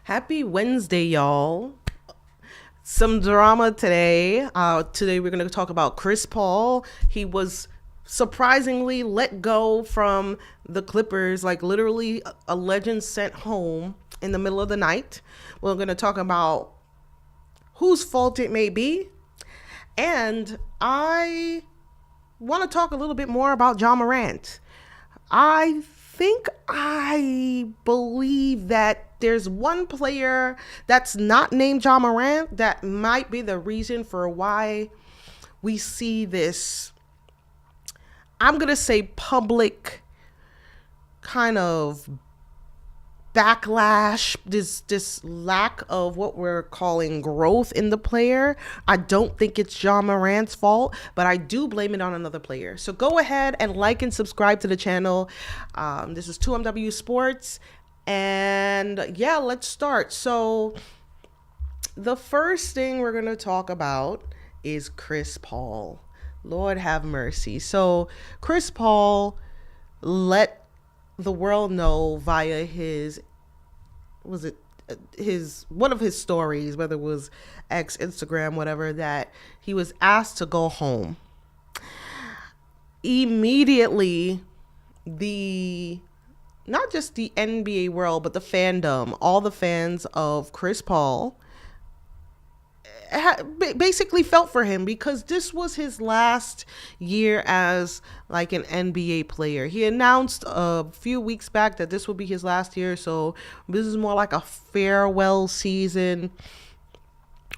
Happy Wednesday, y'all. Some drama today. Today we're going to talk about Chris Paul. He was surprisingly let go from the Clippers, like literally a legend sent home in the middle of the night. We're going to talk about whose fault it may be. And I want to talk a little bit more about Ja Morant. I believe that there's one player that's not named Ja Morant that might be the reason for why we see this, I'm going to say, public kind of backlash, this lack of what we're calling growth in the player. I don't think it's Ja Morant's fault, but I do blame it on another player. So go ahead and like and subscribe to the channel. This is 2MW Sports, and yeah, let's start. So the first thing we're going to talk about is Chris Paul. Lord have mercy. So Chris Paul let the world know via his one of his stories, whether it was X, Instagram, whatever, that he was asked to go home. Immediately, not just the NBA world, but the fandom, all the fans of Chris Paul basically felt for him, because this was his last year as like an NBA player. He announced a few weeks back that this would be his last year, so this is more like a farewell season,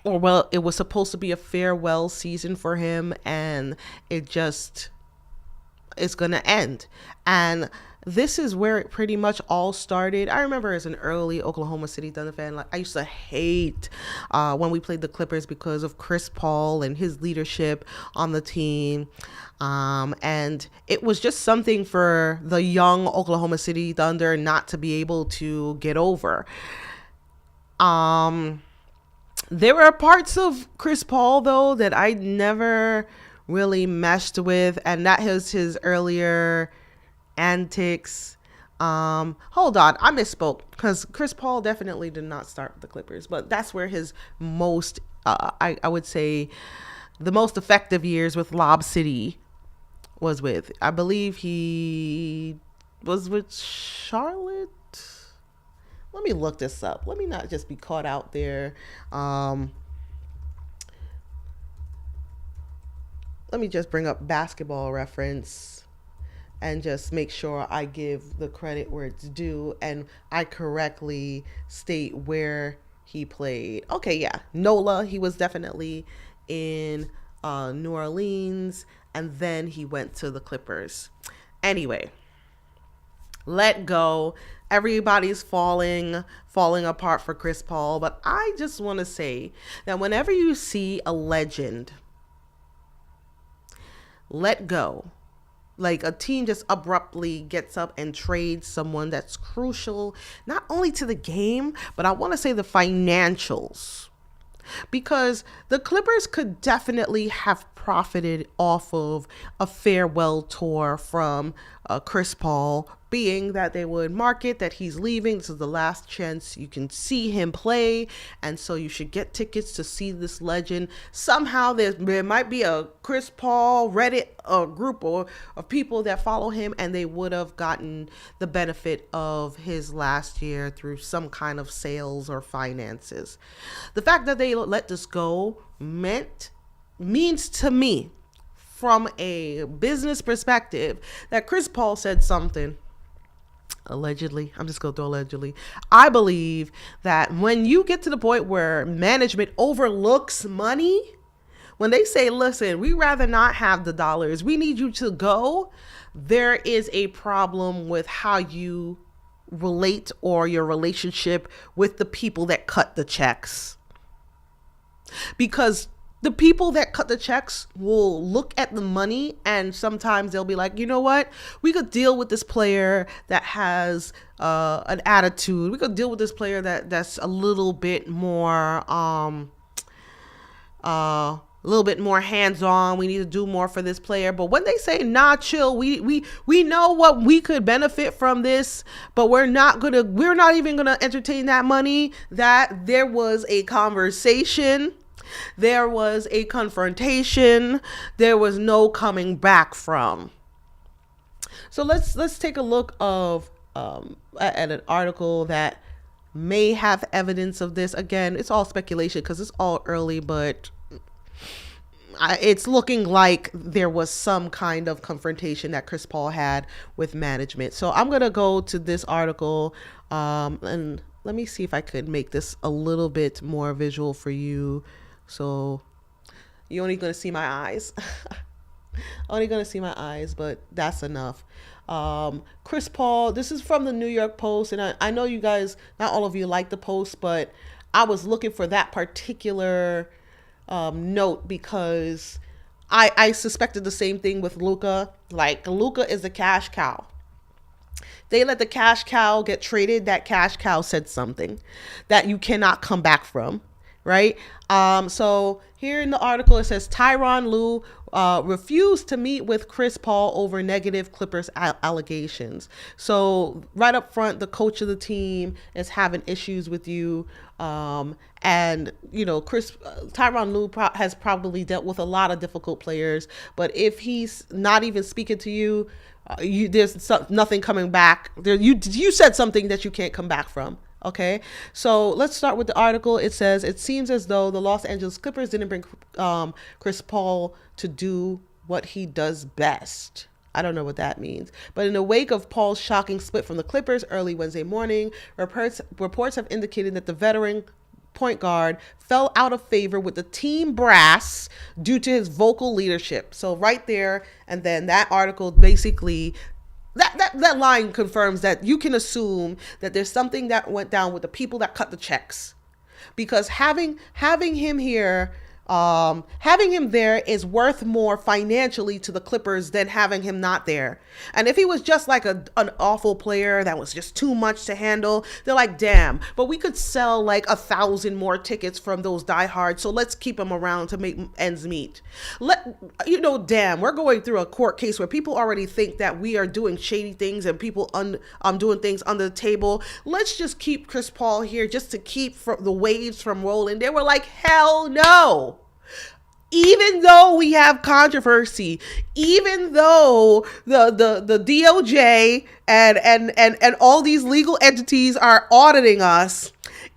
or well, it was supposed to be a farewell season for him, and it's gonna end. And this is where it pretty much all started. I remember as an early Oklahoma City Thunder fan, like I used to hate when we played the Clippers because of Chris Paul and his leadership on the team. And it was just something for the young Oklahoma City Thunder not to be able to get over. There were parts of Chris Paul, though, that I never really meshed with, and that was his earlier antics. Hold on, I misspoke, because Chris Paul definitely did not start with the Clippers, but that's where his most I would say the most effective years with Lob City was with. I believe he was with Charlotte. Let me look this up. Let me not just be caught out there. Let me just bring up Basketball Reference and just make sure I give the credit where it's due and I correctly state where he played. Okay, yeah, NOLA, he was definitely in New Orleans, and then he went to the Clippers. Anyway, let go. Everybody's falling apart for Chris Paul, but I just want to say that whenever you see a legend let go, like a team just abruptly gets up and trades someone that's crucial, not only to the game, but I want to say the financials. Because the Clippers could definitely have profited off of a farewell tour from Chris Paul, being that they would market that he's leaving. This is the last chance you can see him play, and so you should get tickets to see this legend. Somehow there might be a Chris Paul Reddit group of people that follow him, and they would have gotten the benefit of his last year through some kind of sales or finances. The fact that they let this go means to me, from a business perspective, that Chris Paul said something. Allegedly, I'm just going to throw allegedly. I believe that when you get to the point where management overlooks money, when they say, listen, we rather not have the dollars, we need you to go, there is a problem with how you relate or your relationship with the people that cut the checks. Because the people that cut the checks will look at the money, and sometimes they'll be like, you know what? We could deal with this player that has an attitude. We could deal with this player that's a little bit more a little bit more hands-on. We need to do more for this player. But when they say, nah, chill, we know what we could benefit from this, but we're not even gonna entertain that money. That there was a conversation, there was a confrontation, there was no coming back from. So let's take a look of at an article that may have evidence of this. Again, it's all speculation because it's all early, but it's looking like there was some kind of confrontation that Chris Paul had with management. So I'm going to go to this article and let me see if I could make this a little bit more visual for you. So you're only going to see my eyes. Only going to see my eyes, but that's enough. Chris Paul, this is from the New York Post, and I know you guys, not all of you like the Post, but I was looking for that particular note because I suspected the same thing with Luka. Like, Luka is the cash cow. They let the cash cow get traded. That cash cow said something that you cannot come back from, right? So here in the article, it says Tyronn Lue refused to meet with Chris Paul over negative Clippers allegations. So right up front, the coach of the team is having issues with you. And you know, Tyronn Lue has probably dealt with a lot of difficult players, but if he's not even speaking to you, there's nothing coming back. You said something that you can't come back from. Okay, so let's start with the article. It says, it seems as though the Los Angeles Clippers didn't bring Chris Paul to do what he does best. I don't know what that means. But in the wake of Paul's shocking split from the Clippers early Wednesday morning, reports have indicated that the veteran point guard fell out of favor with the team brass due to his vocal leadership. So right there, and then that article basically, that line confirms that you can assume that there's something that went down with the people that cut the checks, because having him here, having him there is worth more financially to the Clippers than having him not there. And if he was just like an awful player that was just too much to handle, they're like, damn, but we could sell like 1,000 more tickets from those diehards, so let's keep him around to make ends meet. Damn, we're going through a court case where people already think that we are doing shady things and people doing things under the table. Let's just keep Chris Paul here just to keep the waves from rolling. They were like, hell no. Even though we have controversy, even though the DOJ and all these legal entities are auditing us,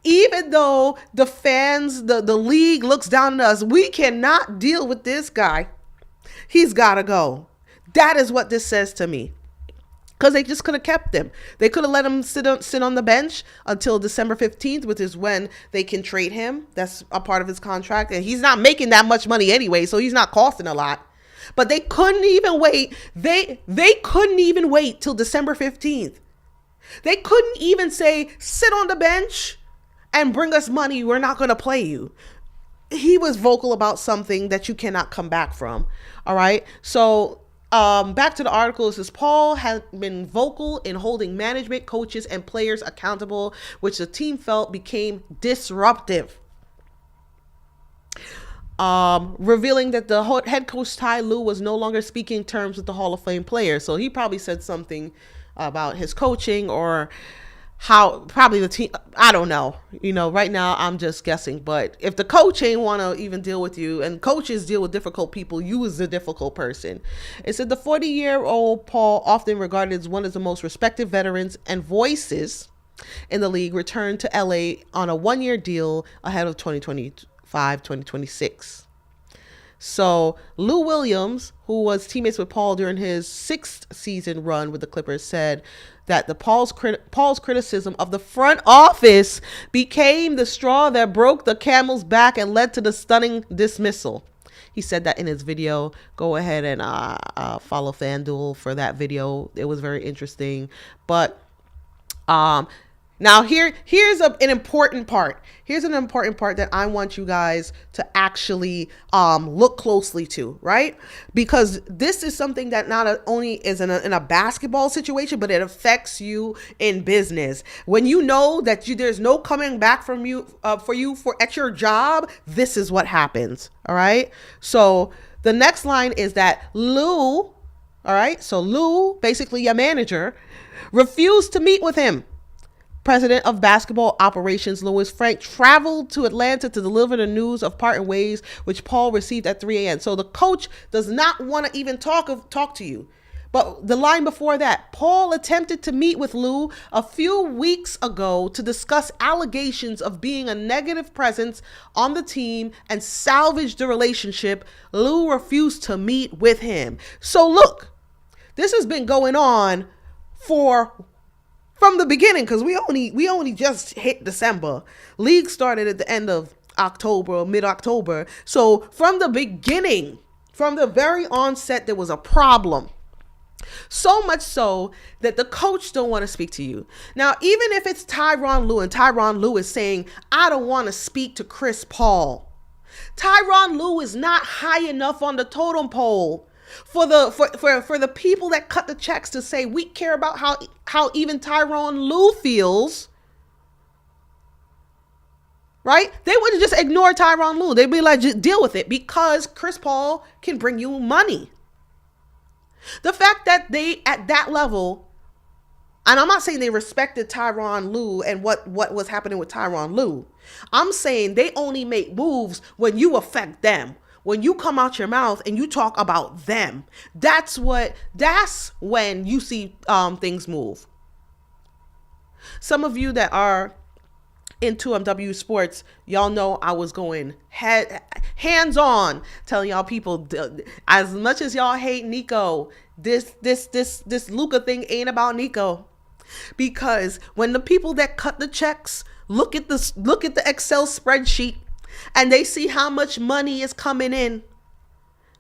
even though the fans, the league looks down on us, we cannot deal with this guy. He's got to go. That is what this says to me. Because they just could have kept him. They could have let him sit on the bench until December 15th, which is when they can trade him. That's a part of his contract. And he's not making that much money anyway, so he's not costing a lot. But they couldn't even wait. They couldn't even wait till December 15th. They couldn't even say, sit on the bench and bring us money. We're not going to play you. He was vocal about something that you cannot come back from. All right. So back to the article. It says Paul has been vocal in holding management, coaches, and players accountable, which the team felt became disruptive. Revealing that the head coach Ty Lue was no longer speaking terms with the Hall of Fame players. So he probably said something about his coaching or how probably the team, I don't know. Right now I'm just guessing. But if the coach ain't want to even deal with you, and coaches deal with difficult people, you is the difficult person. It said the 40-year-old Paul, often regarded as one of the most respected veterans and voices in the league, returned to LA on a one-year deal ahead of 2025-2026. So Lou Williams, who was teammates with Paul during his 6th season run with the Clippers, said that Paul's criticism of the front office became the straw that broke the camel's back and led to the stunning dismissal. He said that in his video. Go ahead and follow FanDuel for that video. It was very interesting. But Now here's an important part. Here's an important part that I want you guys to actually look closely to, right? Because this is something that not only is in a basketball situation, but it affects you in business. When you know that there's no coming back from you for at your job, this is what happens. All right. So the next line is that Lou, all right. So Lou, basically your manager, refused to meet with him. President of basketball operations Louis Frank traveled to Atlanta to deliver the news of parting ways, which Paul received at 3 a.m. So the coach does not want to even talk to you. But the line before that, Paul attempted to meet with Lou a few weeks ago to discuss allegations of being a negative presence on the team and salvage the relationship. Lou refused to meet with him. So look, this has been going on from the beginning, because we only just hit December. League started at the end of October, mid-October. So from the beginning, from the very onset, there was a problem. So much so that the coach don't want to speak to you. Now, even if it's Tyronn Lue and Tyronn Lue is saying, I don't want to speak to Chris Paul. Tyronn Lue is not high enough on the totem pole for the people that cut the checks to say we care about how even Tyronn Lue feels, right? They wouldn't just ignore Tyronn Lue. They'd be like, just deal with it, because Chris Paul can bring you money. The fact that they at that level, and I'm not saying they respected Tyronn Lue and what was happening with Tyronn Lue. I'm saying they only make moves when you affect them. When you come out your mouth and you talk about them, that's when you see things move. Some of you that are into MW sports, y'all know I was going hands on telling y'all people, as much as y'all hate Nico, this Luka thing ain't about Nico. Because when the people that cut the checks look at the Excel spreadsheet, and they see how much money is coming in,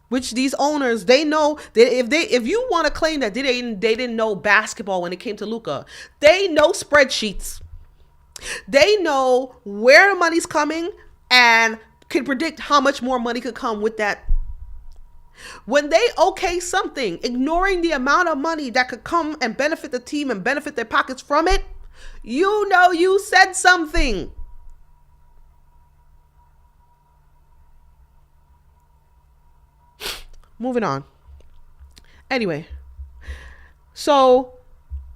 which these owners, they know that if you want to claim that they didn't know basketball when it came to Luka, they know spreadsheets. They know where the money's coming and can predict how much more money could come with that. When they okay something, ignoring the amount of money that could come and benefit the team and benefit their pockets from it, you know you said something. Moving on. Anyway, so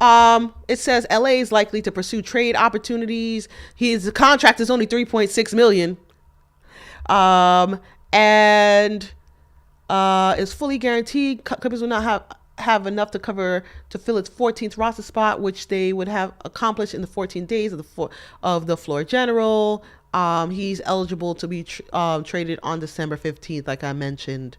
it says LA is likely to pursue trade opportunities. His contract is only $3.6 million. And is fully guaranteed. Clippers will not have enough to fill its 14th roster spot, which they would have accomplished in the 14 days of the floor general. He's eligible to be traded on December 15th, like I mentioned.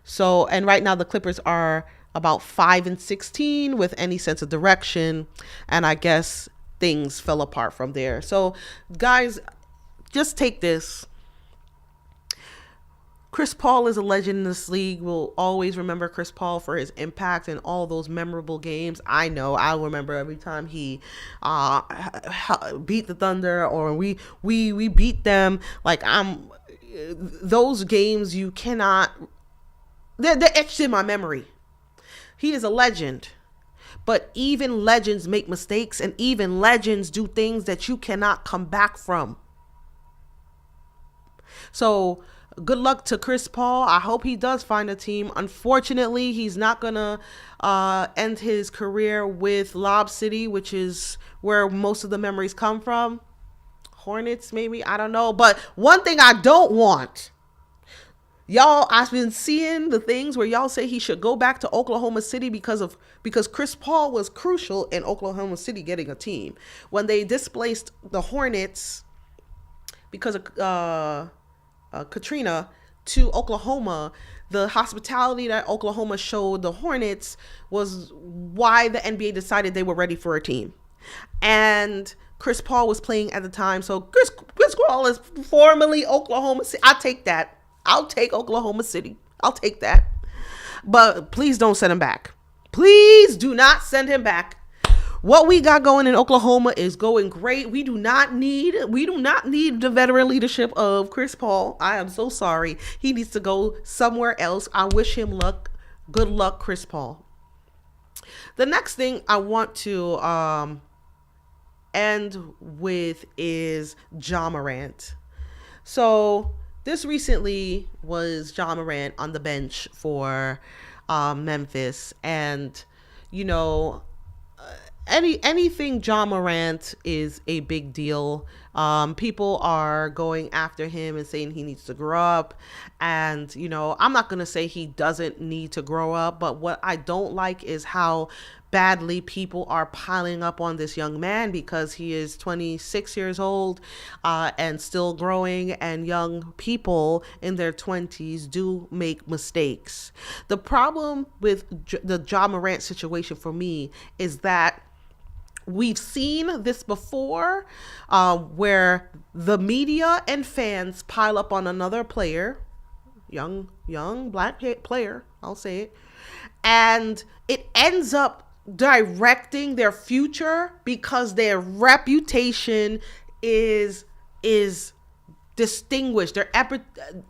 So, and right now the Clippers are about 5-16 with any sense of direction. And I guess things fell apart from there. So guys, just take this. Chris Paul is a legend in this league. We'll always remember Chris Paul for his impact in all those memorable games. I know I'll remember every time he beat the Thunder, or we beat them. Like, those games you cannot, they're etched in my memory. He is a legend. But even legends make mistakes, and even legends do things that you cannot come back from. So good luck to Chris Paul. I hope he does find a team. Unfortunately, he's not going to end his career with Lob City, which is where most of the memories come from. Hornets, maybe. I don't know. But one thing I don't want, y'all, I've been seeing the things where y'all say he should go back to Oklahoma City because Chris Paul was crucial in Oklahoma City getting a team. When they displaced the Hornets because of Katrina to Oklahoma, the hospitality that Oklahoma showed the Hornets was why the NBA decided they were ready for a team. And Chris Paul was playing at the time. So Chris Paul is formerly Oklahoma City. I'll take that. I'll take Oklahoma City. I'll take that. But please don't send him back. Please do not send him back. What we got going in Oklahoma is going great. We do not need the veteran leadership of Chris Paul. I am so sorry. He needs to go somewhere else. I wish him luck. Good luck, Chris Paul. The next thing I want to end with is Ja Morant. So this recently was Ja Morant on the bench for Memphis, and you know, anything Ja Morant is a big deal. People are going after him and saying he needs to grow up. And, I'm not going to say he doesn't need to grow up, but what I don't like is how badly people are piling up on this young man because he is 26 years old and still growing, and young people in their 20s do make mistakes. The problem with the Ja Morant situation for me is that we've seen this before, where the media and fans pile up on another player, young black player, I'll say it, and it ends up directing their future because their reputation is distinguished.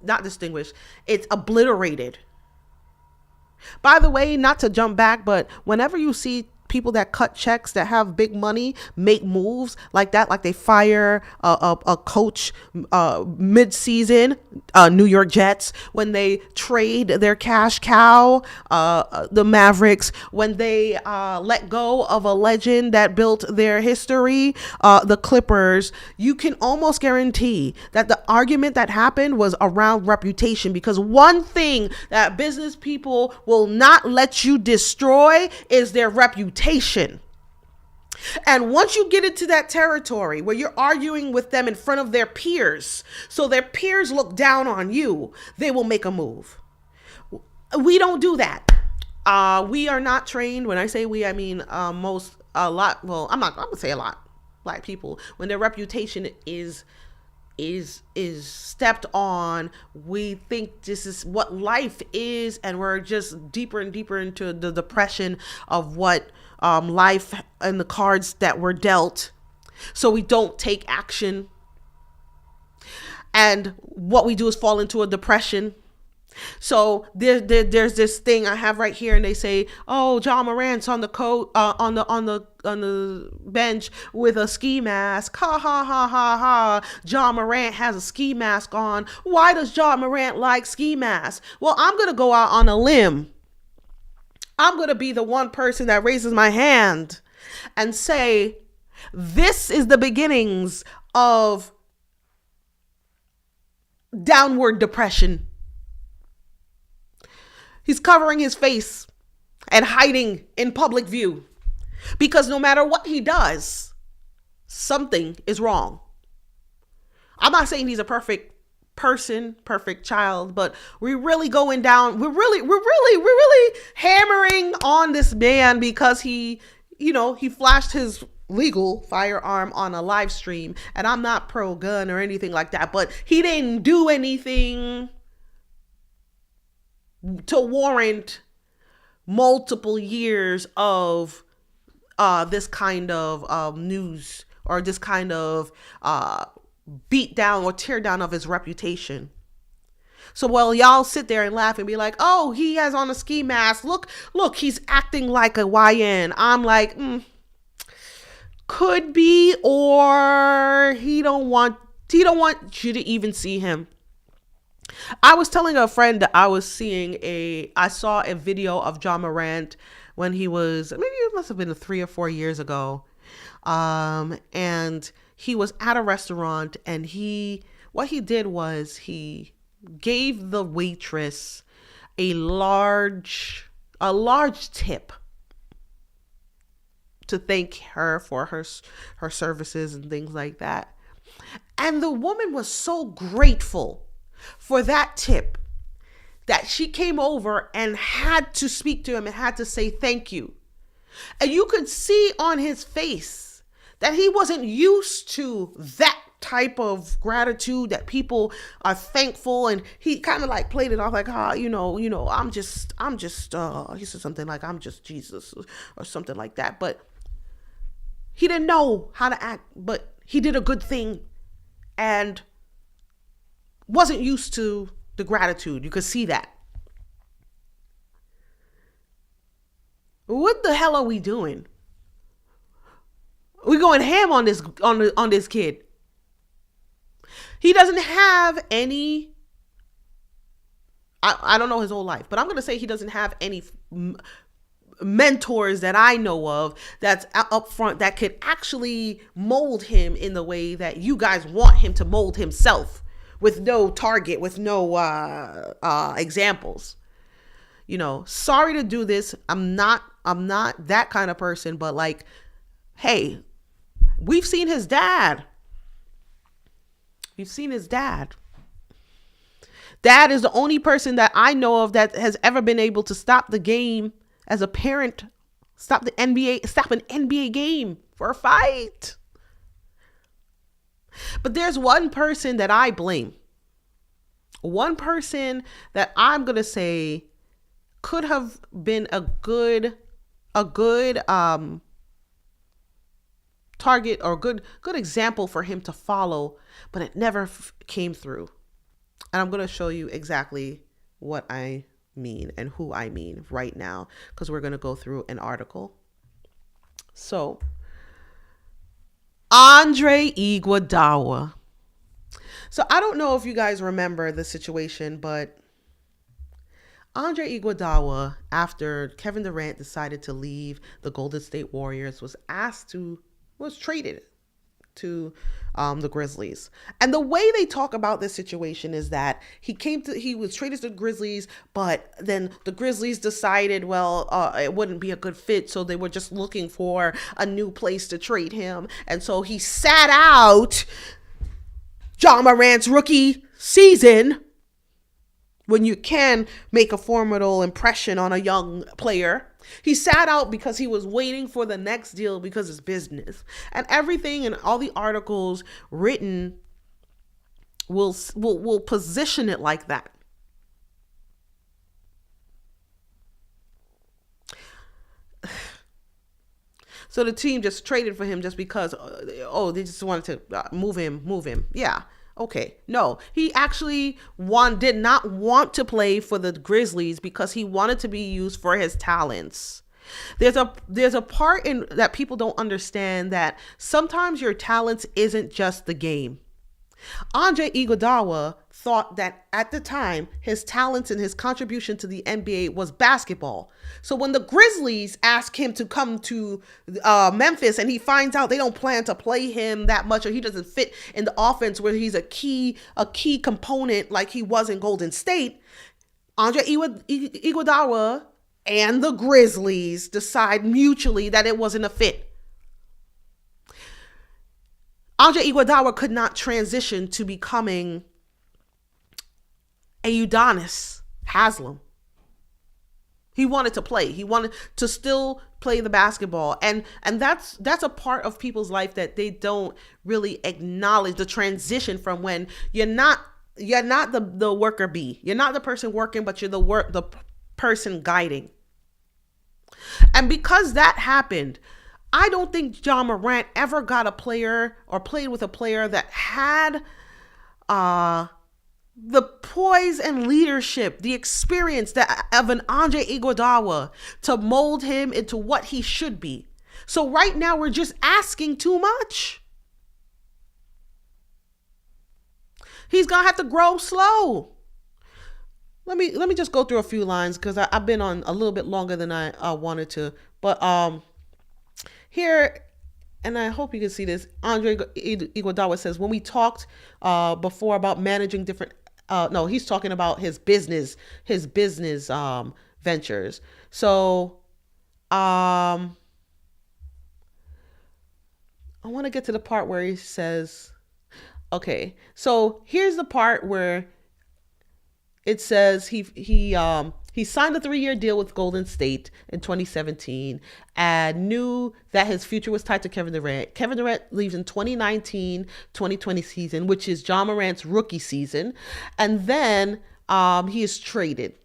Not distinguished. It's obliterated. By the way, not to jump back, but whenever you see people that cut checks, that have big money, make moves like that, like they fire a coach mid-season, New York Jets, when they trade their cash cow, the Mavericks, when they let go of a legend that built their history, the Clippers, you can almost guarantee that the argument that happened was around reputation, because one thing that business people will not let you destroy is their reputation. And once you get into that territory where you're arguing with them in front of their peers, so their peers look down on you, they will make a move. We don't do that. We are not trained. When I say we, I mean I'm not gonna say a lot. Black people, when their reputation is stepped on, we think this is what life is, and we're just deeper and deeper into the depression of what life and the cards that were dealt. So we don't take action, and what we do is fall into a depression. So there's this thing I have right here, and they say, "Oh, Ja Morant's on the on the bench with a ski mask. Ha ha ha ha ha. Ja Morant has a ski mask on. Why does Ja Morant like ski masks?" Well, I'm gonna go out on a limb. I'm gonna be the one person that raises my hand and say, this is the beginnings of downward depression. He's covering his face and hiding in public view because no matter what he does, something is wrong. I'm not saying he's a perfect person, perfect child, but we're really going down. We're really hammering on this man because he flashed his legal firearm on a live stream, and I'm not pro gun or anything like that, but he didn't do anything to warrant multiple years of this kind of news, or this kind of beat down or tear down of his reputation. So while y'all sit there and laugh and be like, "Oh, he has on a ski mask. Look, he's acting like a YN." I'm like, could be, or he don't want you to even see him. I was telling a friend that I saw a video of Ja Morant when he was, maybe it must have been 3 or 4 years ago. And he was at a restaurant, and what he did was he gave the waitress a large tip to thank her for her services and things like that. And the woman was so grateful for that tip that she came over and had to speak to him and had to say thank you. And you could see on his face that he wasn't used to that type of gratitude, that people are thankful, and he kind of like played it off like, I'm just he said something like, "I'm just Jesus," or something like that. But He didn't know how to act, but he did a good thing and wasn't used to the gratitude. You could see that. What the hell are we doing? We going ham on this kid. He doesn't have any. I don't know his whole life, but I'm gonna say he doesn't have any mentors that I know of that's up front that could actually mold him in the way that you guys want him to mold himself, with no target, with no examples. Sorry to do this. I'm not that kind of person, but like, hey, we've seen his dad. Dad is the only person that I know of that has ever been able to stop the game as a parent, stop an NBA game for a fight. But there's one person that I blame. One person that I'm going to say could have been a good target or good example for him to follow, but it never came through. And I'm going to show you exactly what I mean and who I mean right now, because we're going to go through an article. So, Andre Iguodala. So I don't know if you guys remember the situation, but Andre Iguodala, after Kevin Durant decided to leave the Golden State Warriors, was traded to the Grizzlies. And the way they talk about this situation is that he was traded to the Grizzlies, but then the Grizzlies decided, it wouldn't be a good fit, so they were just looking for a new place to trade him. And so he sat out Ja Morant's rookie season, when you can make a formidable impression on a young player. He sat out because he was waiting for the next deal because it's business. And everything and all the articles written will position it like that. So the team just traded for him just because, they just wanted to move him. Yeah. Okay. No, he actually did not want to play for the Grizzlies because he wanted to be used for his talents. There's a part in that people don't understand, that sometimes your talents isn't just the game. Andre Iguodala thought that at the time his talents and his contribution to the NBA was basketball. So when the Grizzlies ask him to come to Memphis and he finds out they don't plan to play him that much, or he doesn't fit in the offense where he's a key component like he was in Golden State, Andre Iguodala and the Grizzlies decide mutually that it wasn't a fit. Andre Iguodala could not transition to becoming a Udonis Haslem. He wanted to play. He wanted to still play the basketball. And that's a part of people's life that they don't really acknowledge, the transition from when you're not the worker bee. You're not the person working, but you're the person guiding. And because that happened, I don't think Ja Morant ever got a player or played with a player that had the poise and leadership, the experience of an Andre Iguodala to mold him into what he should be. So right now we're just asking too much. He's gonna have to grow slow. Let me just go through a few lines because I've been on a little bit longer than I wanted to, but here, and I hope you can see this, Andre Iguodala says, when we talked before about managing different, he's talking about his business ventures. So I want to get to the part where he says, okay, so here's the part where it says he signed a 3-year deal with Golden State in 2017 and knew that his future was tied to Kevin Durant. Kevin Durant leaves in 2019-2020 season, which is Ja Morant's rookie season. And then he is traded.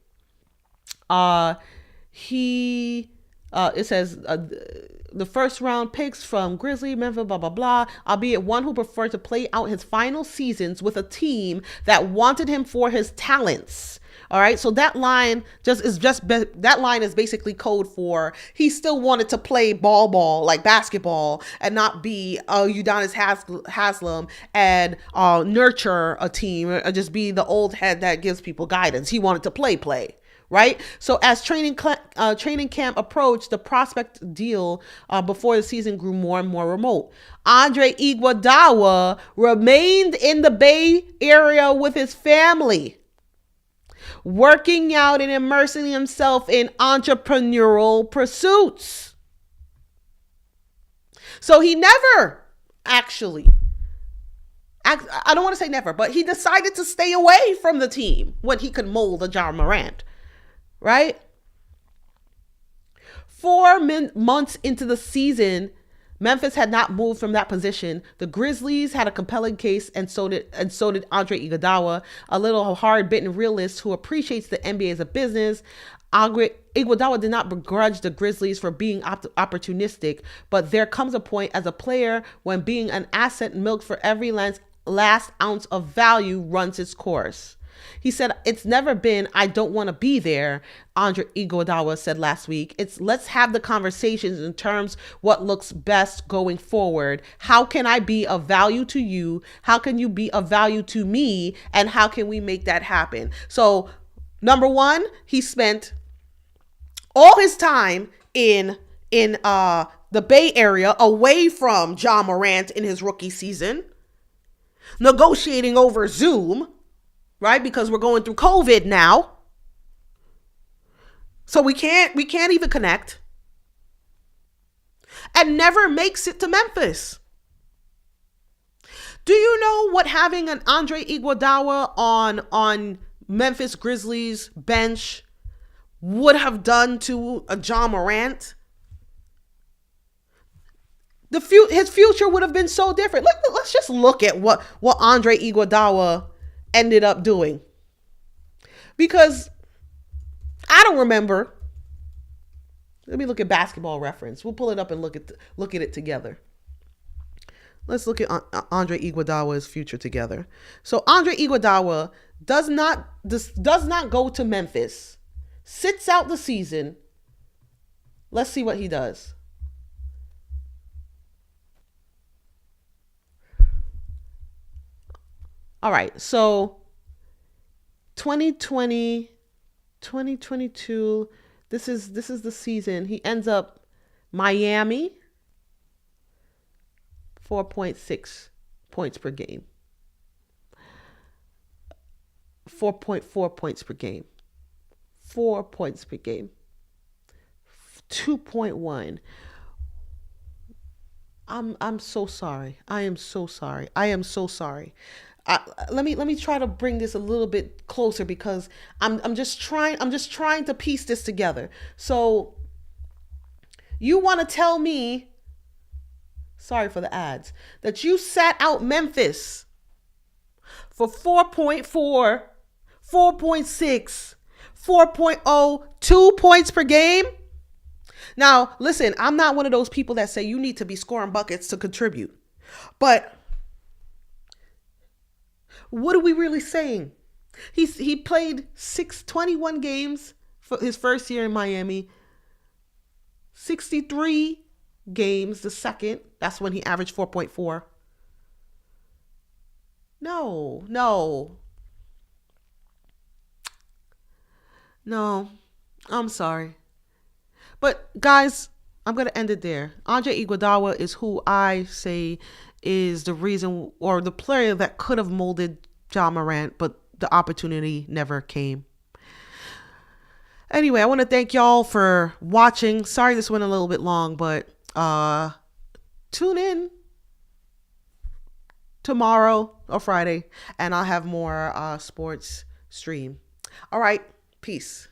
It says the first round picks from Grizzly, Memphis, blah, blah, blah, albeit one who preferred to play out his final seasons with a team that wanted him for his talents. All right, so that line that line is basically code for he still wanted to play ball like basketball and not be Udonis Haslam and nurture a team or just be the old head that gives people guidance. He wanted to play. Right. So as training camp approached, the prospect deal before the season grew more and more remote. Andre Iguodala remained in the Bay Area with his family, working out and immersing himself in entrepreneurial pursuits. So he never actually, I don't want to say never, but he decided to stay away from the team when he could mold a Ja Morant. Right? 4 months into the season, Memphis had not moved from that position. The Grizzlies had a compelling case, and so did Andre Iguodala, a little hard-bitten realist who appreciates the NBA as a business. Iguodala did not begrudge the Grizzlies for being opportunistic, but there comes a point as a player when being an asset milked for every last ounce of value runs its course. He said, it's never been, I don't want to be there, Andre Iguodala said last week. It's let's have the conversations in terms what looks best going forward. How can I be of value to you? How can you be of value to me? And how can we make that happen? So, number one, he spent all his time in the Bay Area away from Ja Morant in his rookie season, negotiating over Zoom, right? Because we're going through COVID now. So we can't even connect. And never makes it to Memphis. Do you know what having an Andre Iguodala on Memphis Grizzlies bench would have done to a Ja Morant? His future would have been so different. Let's just look at what Andre Iguodala ended up doing, because I don't remember. Let me look at Basketball Reference. We'll pull it up and look at it together. Let's look at Andre Iguodala's future together. So Andre Iguodala does not go to Memphis, sits out the season. Let's see what he does. All right, so 2020, 2022, this is the season. He ends up Miami, 4.6 points per game. 4.4 points per game. 4 points per game. 2.1. I'm so sorry. I am so sorry. Let me try to bring this a little bit closer, because I'm just trying to piece this together. So you want to tell me, sorry for the ads, that you sat out Memphis for 4.4, 4.6, 4.0, 2 points per game? Now, listen, I'm not one of those people that say you need to be scoring buckets to contribute. But what are we really saying? He played 21 games for his first year in Miami. 63 games the second. That's when he averaged 4.4. No. I'm sorry. But guys, I'm going to end it there. Andre Iguodala is who I say is the reason, or the player that could have molded Ja Morant, but the opportunity never came. Anyway, I want to thank y'all for watching. Sorry this went a little bit long, but tune in tomorrow or Friday, and I'll have more sports stream. All right, peace.